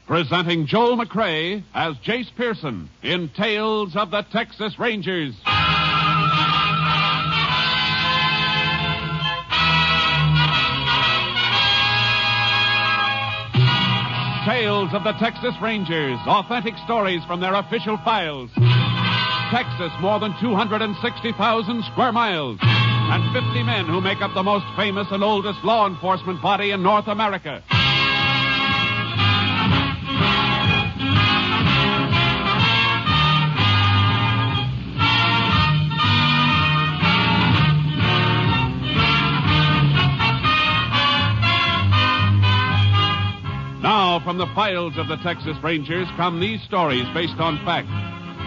presenting Joel McCrea as Jace Pearson in Tales of the Texas Rangers. Tales of the Texas Rangers, authentic stories from their official files. Texas, more than 260,000 square miles, and 50 men who make up the most famous and oldest law enforcement body in North America. Now, from the files of the Texas Rangers come these stories based on fact.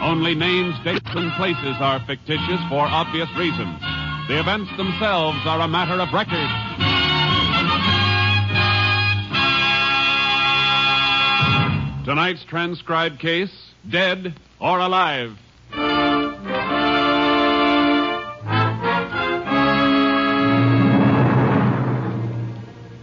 Only names, dates, and places are fictitious for obvious reasons. The events themselves are a matter of record. Tonight's transcribed case, Dead or Alive.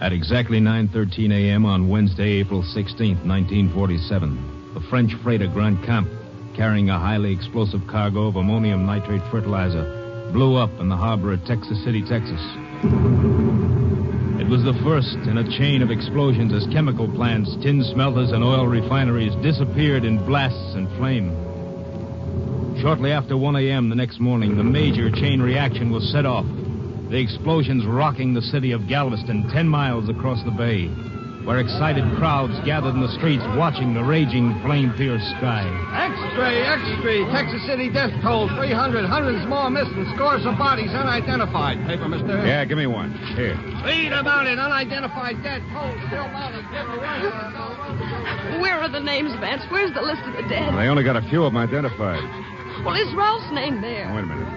At exactly 9:13 a.m. on Wednesday, April 16th, 1947, the French freighter Grand Camp, carrying a highly explosive cargo of ammonium nitrate fertilizer, blew up in the harbor at Texas City, Texas. It was the first in a chain of explosions as chemical plants, tin smelters, and oil refineries disappeared in blasts and flame. Shortly after 1 a.m. the next morning, the major chain reaction was set off. The explosions rocking the city of Galveston 10 miles across the bay, where excited crowds gathered in the streets watching the raging, flame-pierced sky. Extra! Texas City death toll, 300. Hundreds more missing. Scores of bodies unidentified. Paper, mister? Yeah, give me one. Here. Read about it. Unidentified dead toll still mounted. Where are the names, Vance? Where's the list of the dead? Well, they only got a few of them identified. Well, is Ralph's name there? Wait a minute.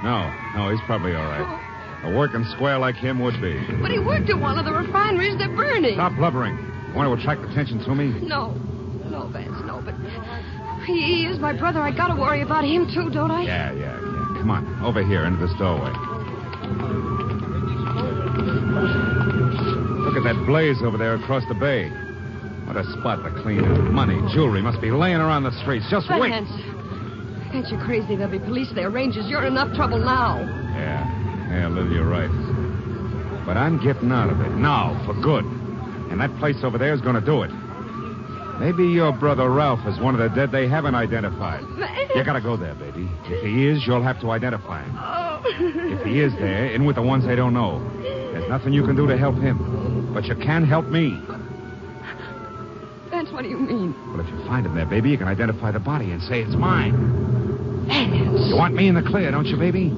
No, he's probably all right. A working square like him would be. But he worked at one of the refineries they're burning. Stop blubbering. You want to attract attention to me? No, Vance, no, but he is my brother. I gotta worry about him, too, don't I? Yeah. Come on, over here, into this doorway. Look at that blaze over there across the bay. What a spot to clean up. Money, jewelry must be laying around the streets. Just wait. Vance, you're crazy. There'll be police there. Rangers, you're in enough trouble now. Yeah, Liv, you're right. But I'm getting out of it now, for good. And that place over there is going to do it. Maybe your brother Ralph is one of the dead they haven't identified. You got to go there, baby. If he is, you'll have to identify him. Oh. If he is there, in with the ones they don't know. There's nothing you can do to help him. But you can help me. Vance, what do you mean? Well, if you find him there, baby, you can identify the body and say it's mine. Vance. You want me in the clear, don't you, baby?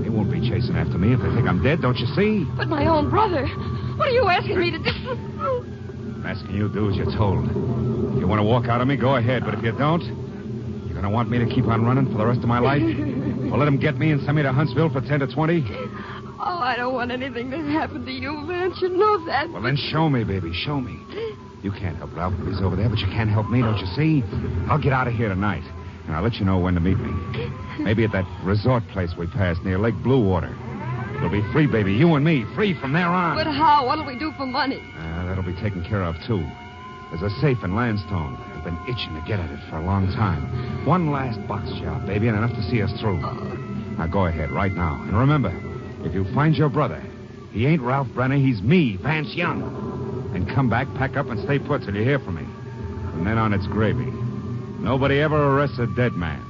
They won't be chasing after me if they think I'm dead, don't you see? But my own brother. What are you asking me to do? I'm asking you to do as you're told. If you want to walk out on me, go ahead. But if you don't, you're going to want me to keep on running for the rest of my life? Or let them get me and send me to Huntsville for 10 to 20? Oh, I don't want anything to happen to you, Vance. You know that. Well, then show me, baby. Show me. You can't help Ralph if he's over there, but you can help me, don't you see? I'll get out of here tonight. And I'll let you know when to meet me. Maybe at that resort place we passed near Lake Bluewater. We'll be free, baby. You and me. Free from there on. But how? What'll we do for money? That'll be taken care of, too. There's a safe in Landstone. I've been itching to get at it for a long time. One last box job, baby, and enough to see us through. Now, go ahead right now. And remember, if you find your brother, he ain't Ralph Brenner. He's me, Vance Young. And come back, pack up, and stay put till you hear from me. From then on, it's gravy. Nobody ever arrests a dead man.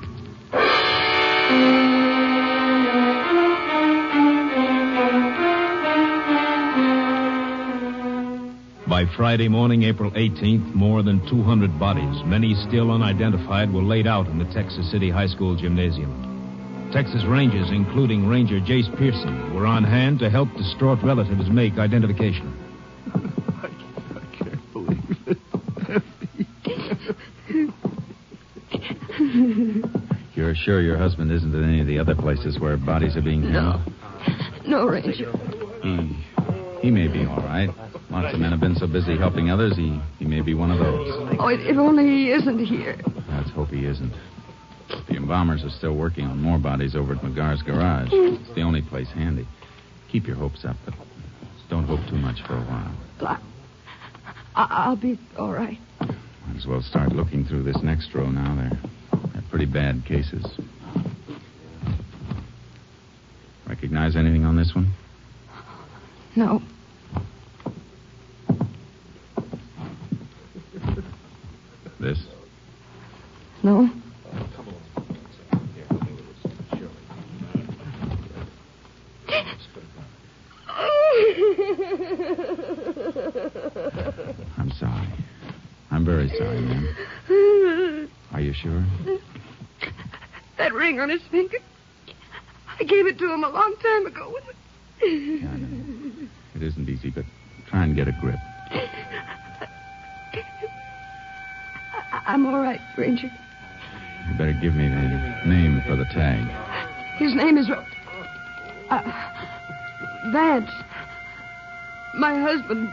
By Friday morning, April 18th, more than 200 bodies, many still unidentified, were laid out in the Texas City High School gymnasium. Texas Rangers, including Ranger Jace Pearson, were on hand to help distraught relatives make identification. I can't believe it. You're sure your husband isn't in any of the other places where bodies are being held? No, Ranger. He may be all right. Lots of men have been so busy helping others, he may be one of those. Oh, if only he isn't here. Let's hope he isn't. The embalmers are still working on more bodies over at McGar's garage. It's the only place handy. Keep your hopes up, but don't hope too much for a while. I'll be all right. Might as well start looking through this next row now. They're pretty bad cases. Recognize anything on this one? No. This? No. I'm sorry. I'm very sorry, ma'am. Are you sure? That ring on his finger. I gave it to him a long time ago. Yeah, I know. It isn't easy, but try and get a grip. I'm all right, Ranger. You better give me the name for the tag. His name is... Vance. My husband,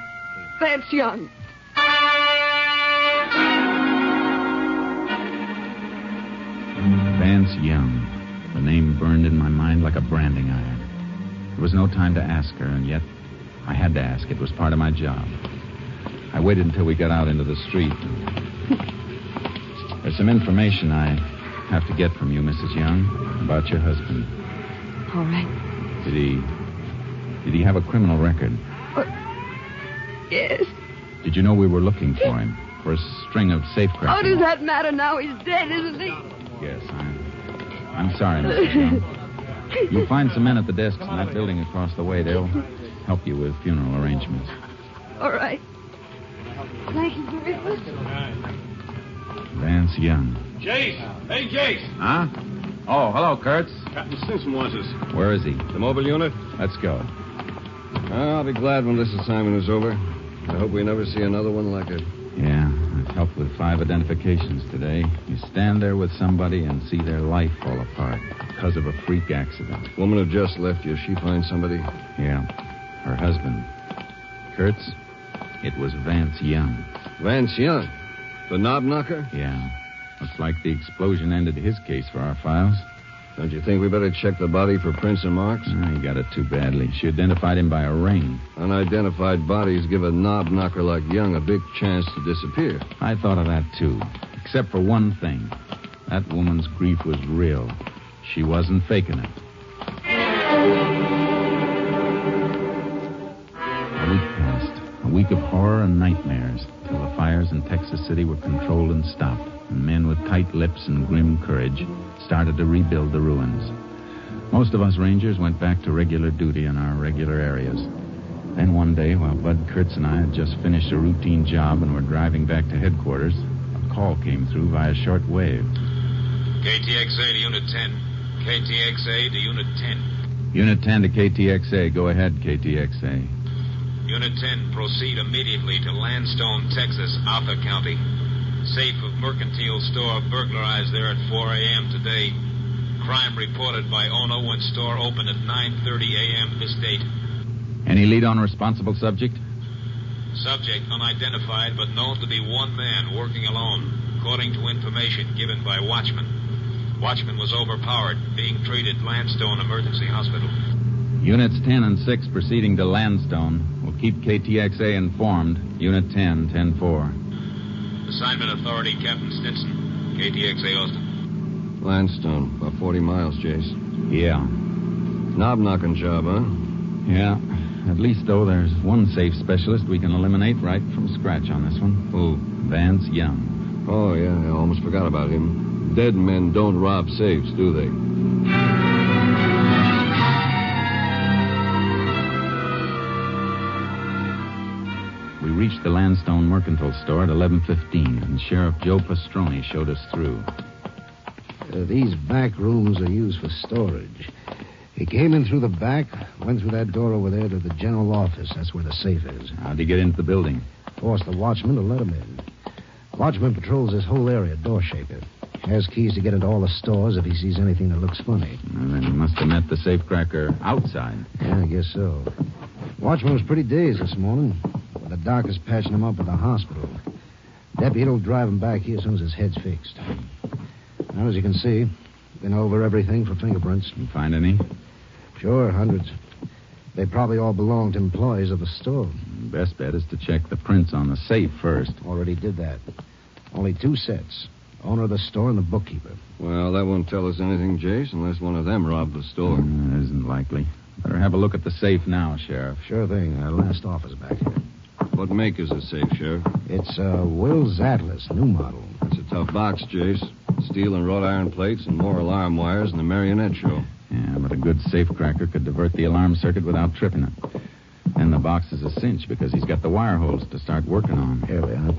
Vance Young. Vance Young. The name burned in my mind like a branding iron. There was no time to ask her, and yet I had to ask. It was part of my job. I waited until we got out into the street. There's some information I have to get from you, Mrs. Young, about your husband. All right. Did he have a criminal record? Yes. Did you know we were looking for him? For a string of safecrackers? How does that matter now? He's dead, isn't he? Yes, I'm sorry, Mrs. Young. You'll find some men at the desks in that building across the way. They'll help you with funeral arrangements. All right. Thank you very much. Vance Young. Jace! Hey, Jace! Huh? Oh, hello, Kurtz. Captain Simpson wants us. Where is he? The mobile unit? Let's go. I'll be glad when this assignment is over. I hope we never see another one like it. Yeah, I've helped with 5 identifications today. You stand there with somebody and see their life fall apart because of a freak accident. Woman who just left you, she find somebody? Yeah, her husband. Kurtz, it was Vance Young. Vance Young? The knob knocker? Yeah. Looks like the explosion ended his case for our files. Don't you think we better check the body for prints and marks? He got it too badly. She identified him by a ring. Unidentified bodies give a knob knocker like Young a big chance to disappear. I thought of that, too. Except for one thing. That woman's grief was real. She wasn't faking it. A week passed. A week of horror and nightmares till the fires in Texas City were controlled and stopped, and men with tight lips and grim courage started to rebuild the ruins. Most of us Rangers went back to regular duty in our regular areas. Then one day, while Bud Kurtz and I had just finished a routine job and were driving back to headquarters, a call came through via short wave. KTXA to Unit 10. KTXA to Unit 10. Unit 10 to KTXA. Go ahead, KTXA. Unit 10, proceed immediately to Landstone, Texas, Arthur County. Safe of mercantile store burglarized there at 4 a.m. today. Crime reported by owner when store opened at 9:30 a.m. this date. Any lead on responsible subject? Subject unidentified, but known to be one man working alone, according to information given by watchman. Watchman was overpowered, being treated at Landstone Emergency Hospital. Units 10 and 6 proceeding to Landstone. We'll keep KTXA informed. Unit 10, 10-4. Assignment authority, Captain Stinson. KTXA Austin. Landstone, about 40 miles, Jace. Yeah. Knob-knocking job, huh? Yeah. At least, though, there's one safe specialist we can eliminate right from scratch on this one. Who? Vance Young. Oh, yeah, I almost forgot about him. Dead men don't rob safes, do they? We reached the Landstone Mercantile Store at 11:15, and Sheriff Joe Pastroni showed us through. These back rooms are used for storage. He came in through the back, went through that door over there to the general office. That's where the safe is. How'd he get into the building? Forced the watchman to let him in. Watchman patrols this whole area, door shaker. Has keys to get into all the stores if he sees anything that looks funny. Well, then he must have met the safecracker outside. Yeah, I guess so. Watchman was pretty dazed this morning. The doc is patching him up at the hospital. Deputy will drive him back here as soon as his head's fixed. Now, as you can see, been over everything for fingerprints. You find any? Sure, hundreds. They probably all belong to employees of the store. Best bet is to check the prints on the safe first. Already did that. Only 2 sets. Owner of the store and the bookkeeper. Well, that won't tell us anything, Jace, unless one of them robbed the store. It isn't likely. Better have a look at the safe now, Sheriff. Sure thing. Our last office back here. What make is the safe, Sheriff? It's Will's Atlas, new model. It's a tough box, Jace. Steel and wrought iron plates and more alarm wires than a marionette show. Yeah, but a good safecracker could divert the alarm circuit without tripping it. And the box is a cinch because he's got the wire holes to start working on. Here we are.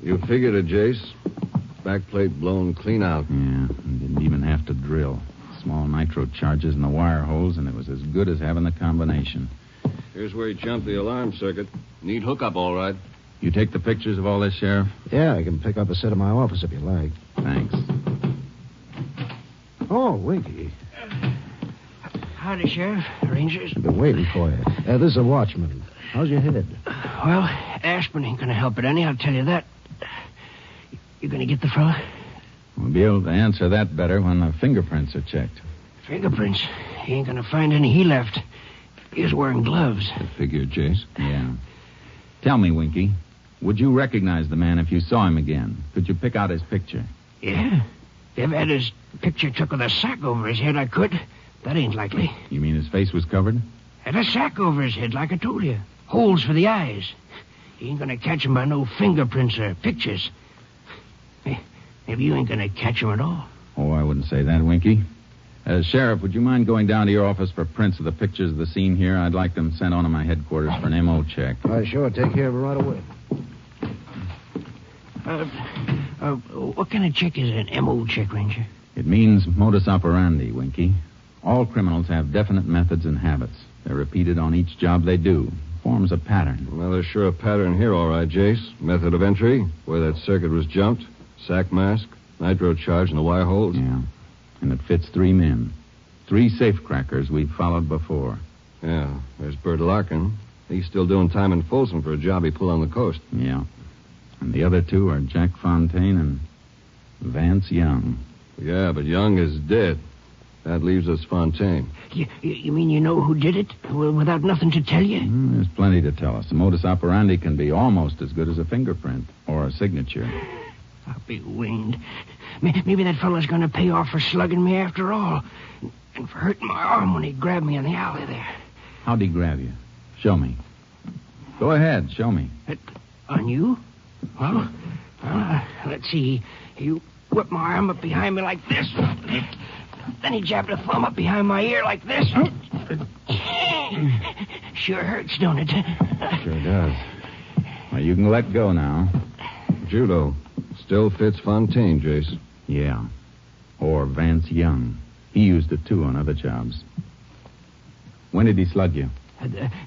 You figured it, Jace. Backplate blown clean out. Yeah, and didn't even have to drill. Small nitro charges in the wire holes, and it was as good as having the combination. Here's where he jumped the alarm circuit. Neat hookup, all right. You take the pictures of all this, Sheriff? Yeah, I can pick up a set of my office if you like. Thanks. Oh, Winky. Howdy, Sheriff. Rangers. I've been waiting for you. This is a watchman. How's your head? Well, aspirin ain't gonna help it any, I'll tell you that. You gonna get the fella? We'll be able to answer that better when the fingerprints are checked. Fingerprints? He ain't gonna find any he left. He was wearing gloves. I figured, Jace. Yeah. Tell me, Winky, would you recognize the man if you saw him again? Could you pick out his picture? Yeah. If I had his picture took with a sack over his head, I could. That ain't likely. You mean his face was covered? Had a sack over his head, like I told you. Holes for the eyes. He ain't gonna catch him by no fingerprints or pictures. Maybe you ain't gonna catch him at all. Oh, I wouldn't say that, Winky. Sheriff, would you mind going down to your office for prints of the pictures of the scene here? I'd like them sent on to my headquarters for an MO check. Sure. Take care of it right away. What kind of check is an MO check, Ranger? It means modus operandi, Winky. All criminals have definite methods and habits. They're repeated on each job they do. Forms a pattern. Well, there's sure a pattern here, all right, Jace. Method of entry, where that circuit was jumped, sack mask, nitro charge in the wire holes. Yeah, and it fits 3 men. 3 safecrackers we've followed before. Yeah, there's Bert Larkin. He's still doing time in Folsom for a job he pulled on the coast. Yeah, and the other 2 are Jack Fontaine and Vance Young. Yeah, but Young is dead. That leaves us Fontaine. You mean you know who did it without nothing to tell you? There's plenty to tell us. The modus operandi can be almost as good as a fingerprint or a signature. I'll be winged. Maybe that fella's going to pay off for slugging me after all. And for hurting my arm when he grabbed me in the alley there. How'd he grab you? Show me. Go ahead, show me. On you? Well, let's see. He whipped my arm up behind me like this. Then he jabbed a thumb up behind my ear like this. Sure hurts, don't it? Sure does. Well, you can let go now. Judo. Still fits Fontaine, Jace. Yeah. Or Vance Young. He used it, too, on other jobs. When did he slug you?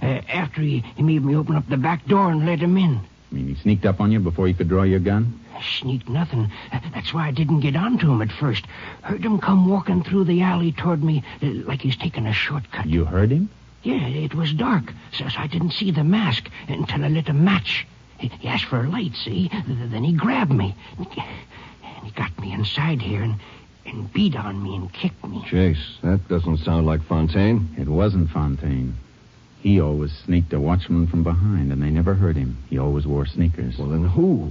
After he made me open up the back door and let him in. You mean he sneaked up on you before you could draw your gun? Sneaked nothing. That's why I didn't get onto him at first. Heard him come walking through the alley toward me like he's taking a shortcut. You heard him? Yeah, it was dark, so I didn't see the mask until I lit a match. He asked for a light, see? Then he grabbed me. And he got me inside here and beat on me and kicked me. Jace, that doesn't sound like Fontaine. It wasn't Fontaine. He always sneaked a watchman from behind, and they never heard him. He always wore sneakers. Well, then who?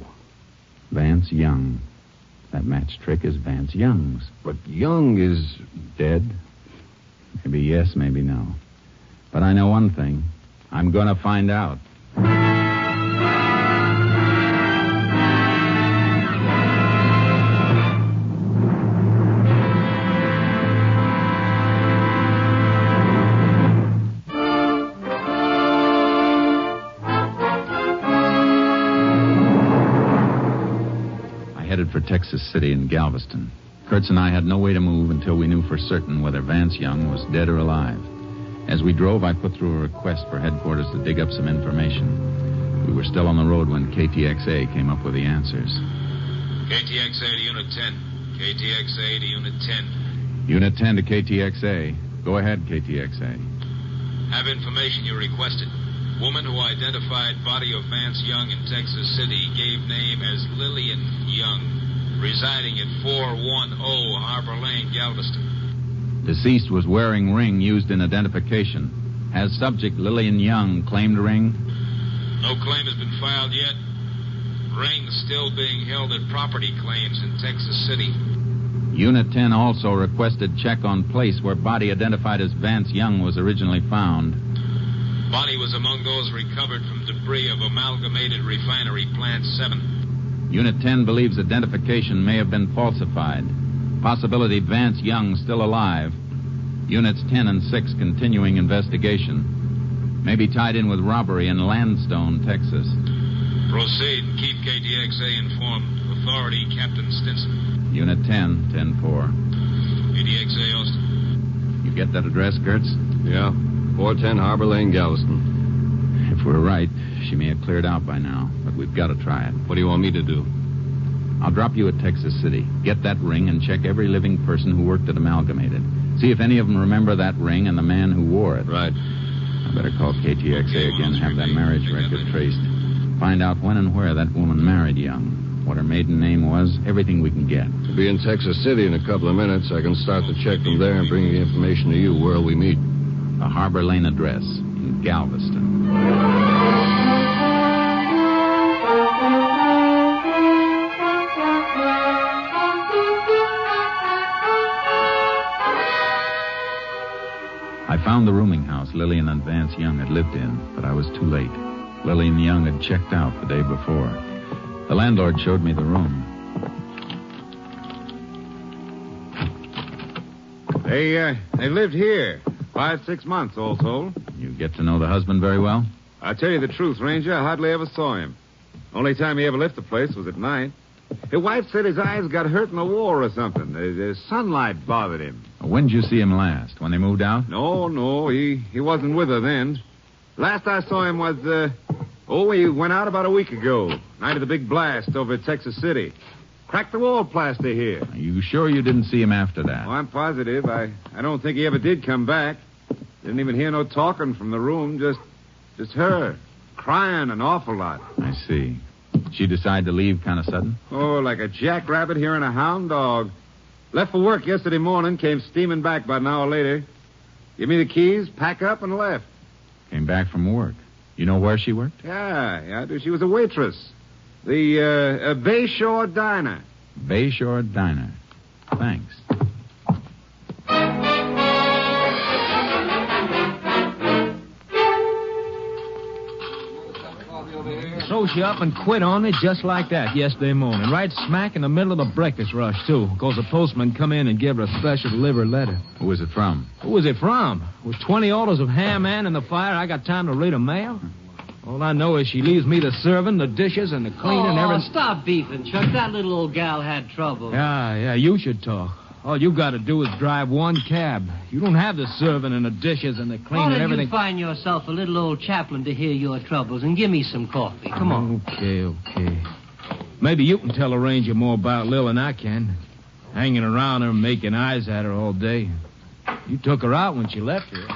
Vance Young. That match trick is Vance Young's. But Young is dead. Maybe yes, maybe no. But I know one thing. I'm going to find out. Headed for Texas City and Galveston. Kurtz and I had no way to move until we knew for certain whether Vance Young was dead or alive. As we drove, I put through a request for headquarters to dig up some information. We were still on the road when KTXA came up with the answers. KTXA to Unit 10. KTXA to Unit 10. Unit 10 to KTXA. Go ahead, KTXA. Have information you requested. Woman who identified body of Vance Young in Texas City gave name as Lillian Young, residing at 410 Harbor Lane, Galveston. Deceased was wearing ring used in identification. Has subject Lillian Young claimed ring? No claim has been filed yet. Ring's still being held at property claims in Texas City. Unit 10 also requested check on place where body identified as Vance Young was originally found. Body was among those recovered from debris of Amalgamated Refinery Plant 7. Unit 10 believes identification may have been falsified. Possibility Vance Young still alive. Units 10 and 6 continuing investigation. May be tied in with robbery in Landstone, Texas. Proceed and keep KTXA informed. Authority, Captain Stinson. Unit 10, 10-4. KTXA, Austin. You get that address, Kurtz? Yeah. 410 Harbor Lane, Galveston. If we're right, she may have cleared out by now, but we've got to try it. What do you want me to do? I'll drop you at Texas City. Get that ring and check every living person who worked at Amalgamated. See if any of them remember that ring and the man who wore it. Right. I better call KTXA again, have that marriage record traced. Find out when and where that woman married Young. What her maiden name was, everything we can get. We'll be in Texas City in a couple of minutes. I can start the check from there and bring the information to you. Where'll we meet? The Harbor Lane address in Galveston. I found the rooming house Lillian and Vance Young had lived in, but I was too late. Lillian Young had checked out the day before. The landlord showed me the room. They lived here 5-6 months, all told. You get to know the husband very well? I'll tell you the truth, Ranger. I hardly ever saw him. Only time he ever left the place was at night. His wife said his eyes got hurt in the war or something. The sunlight bothered him. When did you see him last? When they moved out? No, he wasn't with her then. Last I saw him was, he went out about a week ago. Night of the big blast over at Texas City. Cracked the wall plaster here. Are you sure you didn't see him after that? Oh, I'm positive. I don't think he ever did come back. Didn't even hear no talking from the room. Just her. Crying an awful lot. I see. She decided to leave kind of sudden? Oh, like a jackrabbit hearing a hound dog. Left for work yesterday morning, came steaming back about an hour later. Give me the keys, pack up, and left. Came back from work. You know where she worked? Yeah, I do. She was a waitress. The Bayshore Diner. Bayshore Diner. Thanks. So she up and quit on me just like that yesterday morning. Right smack in the middle of the breakfast rush, too. Because the postman come in and give her a special delivered letter. Who was it from? Who was it from? With 20 orders of ham and in the fire, I got time to read a mail? All I know is she leaves me the serving, the dishes, and the cleaning and everything. Stop beefing, Chuck. That little old gal had trouble. Yeah, you should talk. All you got to do is drive one cab. You don't have the serving and the dishes and the cleaning and everything. You find yourself a little old chaplain to hear your troubles and give me some coffee. Come on. Okay. Maybe you can tell a ranger more about Lil than I can. Hanging around her, making eyes at her all day. You took her out when she left here.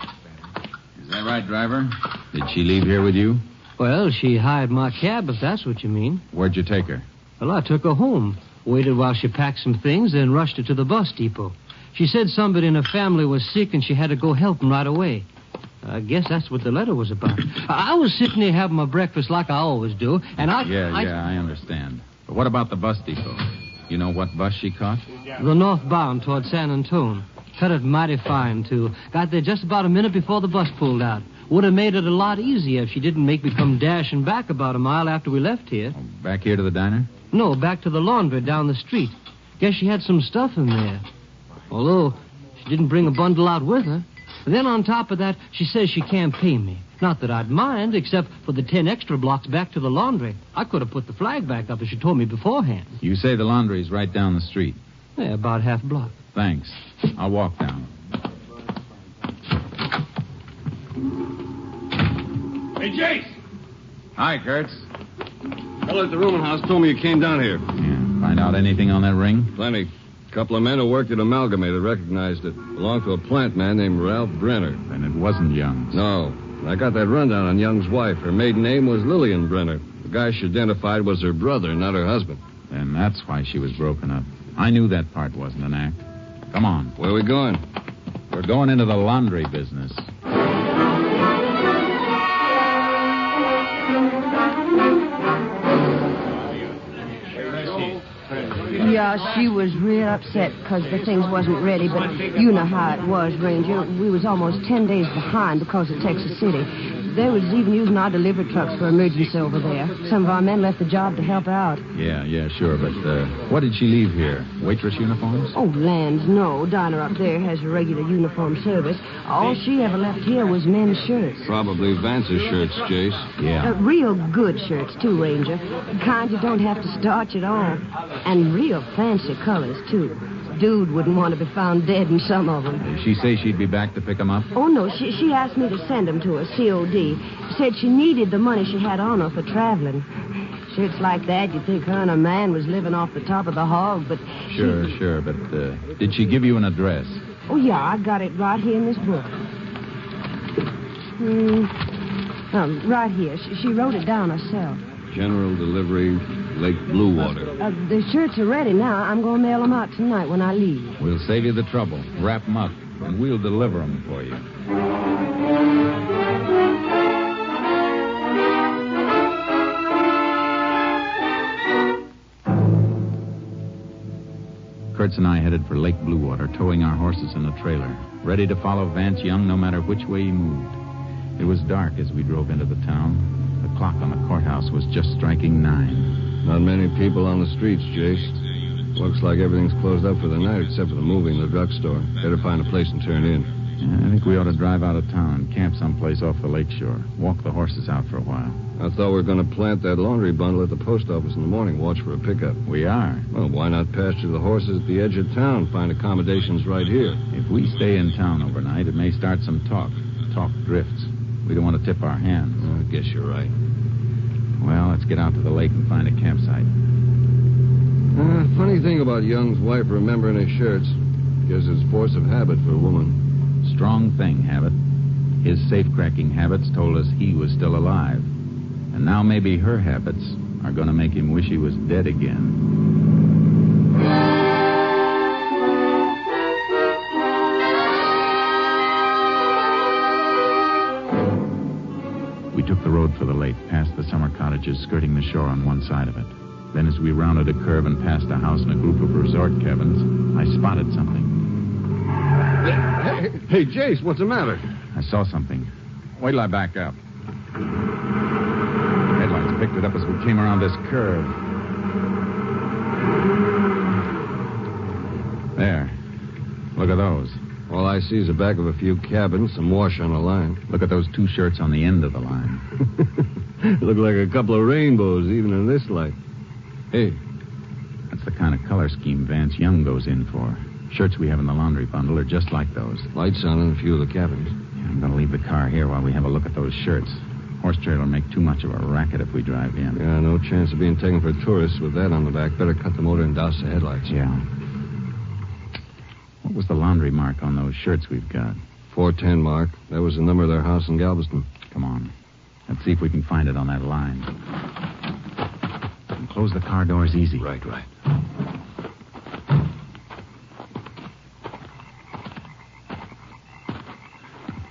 Is that right, driver? Did she leave here with you? Well, she hired my cab, if that's what you mean. Where'd you take her? Well, I took her home. Waited while she packed some things, then rushed her to the bus depot. She said somebody in her family was sick and she had to go help them right away. I guess that's what the letter was about. I was sitting there having my breakfast like I always do, and I understand. But what about the bus depot? You know what bus she caught? The northbound toward San Antone. Cut it mighty fine, too. Got there just about a minute before the bus pulled out. Would have made it a lot easier if she didn't make me come dashing back about a mile after we left here. Oh, back here to the diner? No, back to the laundry down the street. Guess she had some stuff in there. Although she didn't bring a bundle out with her. Then on top of that, she says she can't pay me. Not that I'd mind, except for the 10 extra blocks back to the laundry. I could have put the flag back up if she told me beforehand. You say the laundry's right down the street? Yeah, about half a block. Thanks. I'll walk down. Hey, Jace! Hi, Kurtz. Fellow at the rooming house told me you came down here. Yeah. Find out anything on that ring? Plenty. A couple of men who worked at Amalgamated recognized it. Belonged to a plant man named Ralph Brenner. Then it wasn't Young's. No. I got that rundown on Young's wife. Her maiden name was Lillian Brenner. The guy she identified was her brother, not her husband. Then that's why she was broken up. I knew that part wasn't an act. Come on. Where are we going? We're going into the laundry business. Yeah, she was real upset because the things wasn't ready, but you know how it was, Ranger. We was almost 10 days behind because of Texas City. They was even using our delivery trucks for emergency over there. Some of our men left the job to help out. Yeah, sure, but what did she leave here? Waitress uniforms? Oh, lands, no. Dinah up there has a regular uniform service. All she ever left here was men's shirts. Probably Vance's shirts, Jace. Yeah. Real good shirts, too, Ranger. Kind you don't have to starch at all. And real fancy colors, too. Dude wouldn't want to be found dead in some of them. Did she say she'd be back to pick them up? Oh, no. She asked me to send them to her, COD. Said she needed the money she had on her for traveling. Shirts like that, you'd think her and her man was living off the top of the hog, but... Sure, but did she give you an address? Oh, yeah, I got it right here in this book. Right here. She wrote it down herself. General delivery, Lake Bluewater. The shirts are ready now. I'm going to mail them out tonight when I leave. We'll save you the trouble. Wrap them up, and we'll deliver them for you. Kurtz and I headed for Lake Bluewater, towing our horses in a trailer, ready to follow Vance Young no matter which way he moved. It was dark as we drove into the town. The clock on the courthouse was just striking 9. Not many people on the streets, Jace. Looks like everything's closed up for the night except for the movie and the drugstore. Better find a place and turn in. Yeah, I think we ought to drive out of town, camp someplace off the lakeshore, walk the horses out for a while. I thought we were going to plant that laundry bundle at the post office in the morning, watch for a pickup. We are. Well, why not pasture the horses at the edge of town, find accommodations right here? If we stay in town overnight, it may start some talk. Talk drifts. We don't want to tip our hands. I guess you're right. Well, let's get out to the lake and find a campsite. Funny thing about Young's wife remembering his shirts. Guess it's force of habit for a woman. Strong thing, Habit. His safe-cracking habits told us he was still alive. And now maybe her habits are going to make him wish he was dead again. We took the road for the lake, past the summer cottages skirting the shore on one side of it. Then as we rounded a curve and passed a house and a group of resort cabins, I spotted something. Hey, Jace, what's the matter? I saw something. Wait till I back up. Headlights picked it up as we came around this curve. There. Look at those. All I see is the back of a few cabins, some wash on the line. Look at those 2 shirts on the end of the line. Look like a couple of rainbows, even in this light. Hey. That's the kind of color scheme Vance Young goes in for. Shirts we have in the laundry bundle are just like those. Lights on in a few of the cabins. Yeah, I'm going to leave the car here while we have a look at those shirts. Horse trailer will make too much of a racket if we drive in. Yeah, no chance of being taken for tourists with that on the back. Better cut the motor and douse the headlights. Yeah. What was the laundry mark on those shirts we've got? 410 mark. That was the number of their house in Galveston. Come on. Let's see if we can find it on that line. And close the car doors easy. Right.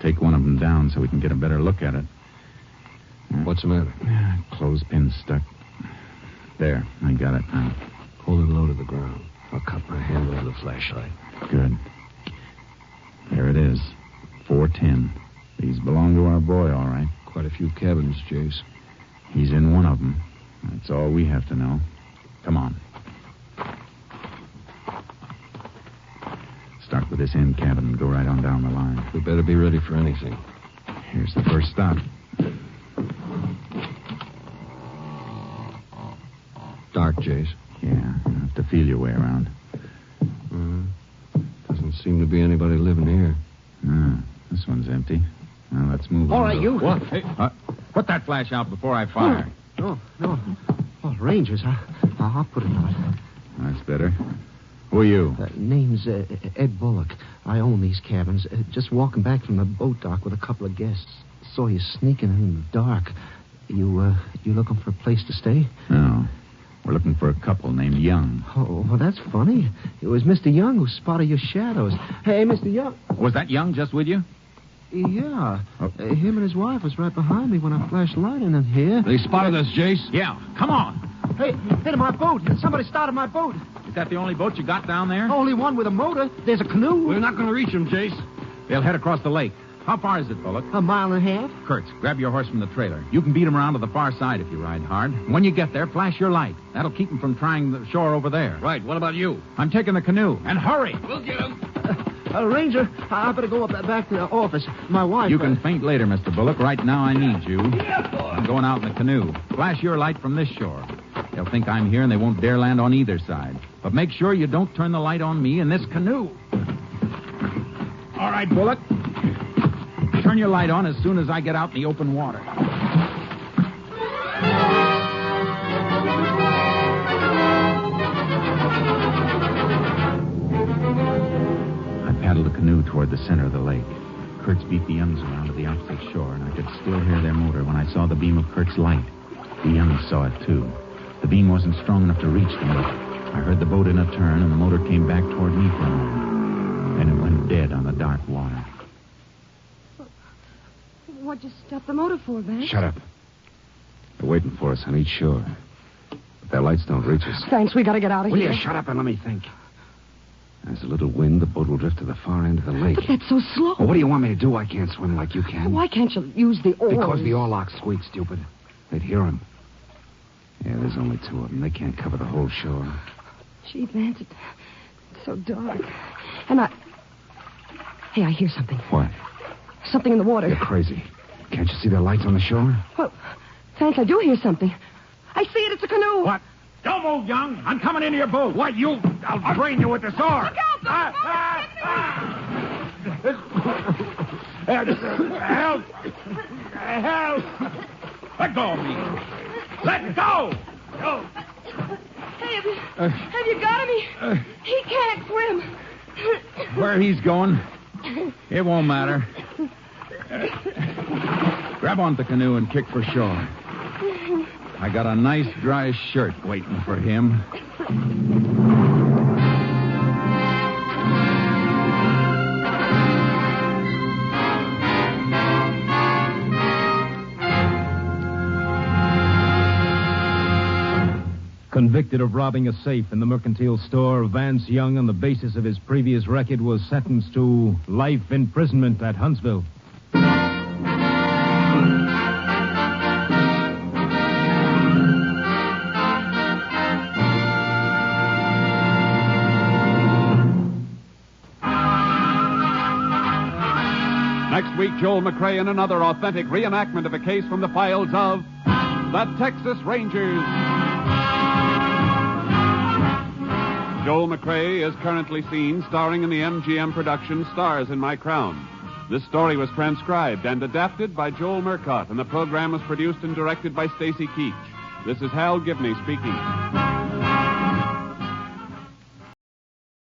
Take one of them down so we can get a better look at it. What's the matter? Clothespin stuck. There, I got it now. Hold it low to the ground. I'll cut my handle with a flashlight. Good. There it is. 410. These belong to our boy, all right. Quite a few cabins, Jace. He's in one of them. That's all we have to know. Come on. Start with this end cabin and go right on down the line. We better be ready for anything. Here's the first stop. Dark, Jace. Yeah, you have to feel your way around. Doesn't seem to be anybody living here. This one's empty. Now let's move on. All right, you. What? Hey, put that flash out before I fire. No. Oh, Rangers, I'll put it out. That's better. Who are you? Name's Ed Bullock. I own these cabins. Just walking back from the boat dock with a couple of guests. Saw you sneaking in the dark. You looking for a place to stay? No. We're looking for a couple named Young. Oh, well, that's funny. It was Mr. Young who spotted your shadows. Hey, Mr. Young. Was that Young just with you? Yeah. Him and his wife was right behind me when I flashed light in here. They spotted us, Jace. Yeah. Come on. Hey, my boat. Somebody started my boat. Is that the only boat you got down there? Only one with a motor. There's a canoe. We're not going to reach him, Jace. They'll head across the lake. How far is it, Bullock? A mile and a half. Kurtz, grab your horse from the trailer. You can beat him around to the far side if you ride hard. When you get there, flash your light. That'll keep him from trying the shore over there. Right. What about you? I'm taking the canoe. And hurry! We'll get him. Ranger, I better go back to the office. My wife... You can faint later, Mr. Bullock. Right now, I need you. I'm going out in the canoe. Flash your light from this shore. They'll think I'm here, and they won't dare land on either side. But make sure you don't turn the light on me in this canoe. All right, Bullock. Turn your light on as soon as I get out in the open water. Paddled the canoe toward the center of the lake. Kurtz beat the youngs around to the opposite shore, and I could still hear their motor when I saw the beam of Kurt's light. The youngs saw it, too. The beam wasn't strong enough to reach them. I heard the boat in a turn, and the motor came back toward me for a moment. Then it went dead on the dark water. What'd you stop the motor for, Vance? Shut up. They're waiting for us on each shore. But their lights don't reach us. Thanks, we gotta get out of Will here. you shut up and let me think? There's a little wind. The boat will drift to the far end of the lake. But that's so slow. Well, what do you want me to do? I can't swim like you can. Why can't you use the oars? Because the oarlock squeaks, stupid. They'd hear him. Yeah, there's only two of them. They can't cover the whole shore. Gee, Vance, it's so dark. And Hey, I hear something. What? Something in the water. You're crazy. Can't you see the lights on the shore? Well, Vance, I do hear something. I see it. It's a canoe. What? Don't move, young. I'm coming into your boat. What, you? I'll brain you with this oar. Look out! Help! Help! Let go of me. Let go! Go. Hey, have you got him? He can't swim. Where he's going, it won't matter. Grab onto the canoe and kick for shore. I got a nice dry shirt waiting for him. Convicted of robbing a safe in the mercantile store, Vance Young, on the basis of his previous record, was sentenced to life imprisonment at Huntsville. Next week, Joel McCrea in another authentic reenactment of a case from the files of the Texas Rangers. Joel McCrea is currently seen starring in the MGM production Stars in My Crown. This story was transcribed and adapted by Joel Murcott, and the program was produced and directed by Stacy Keach. This is Hal Gibney speaking.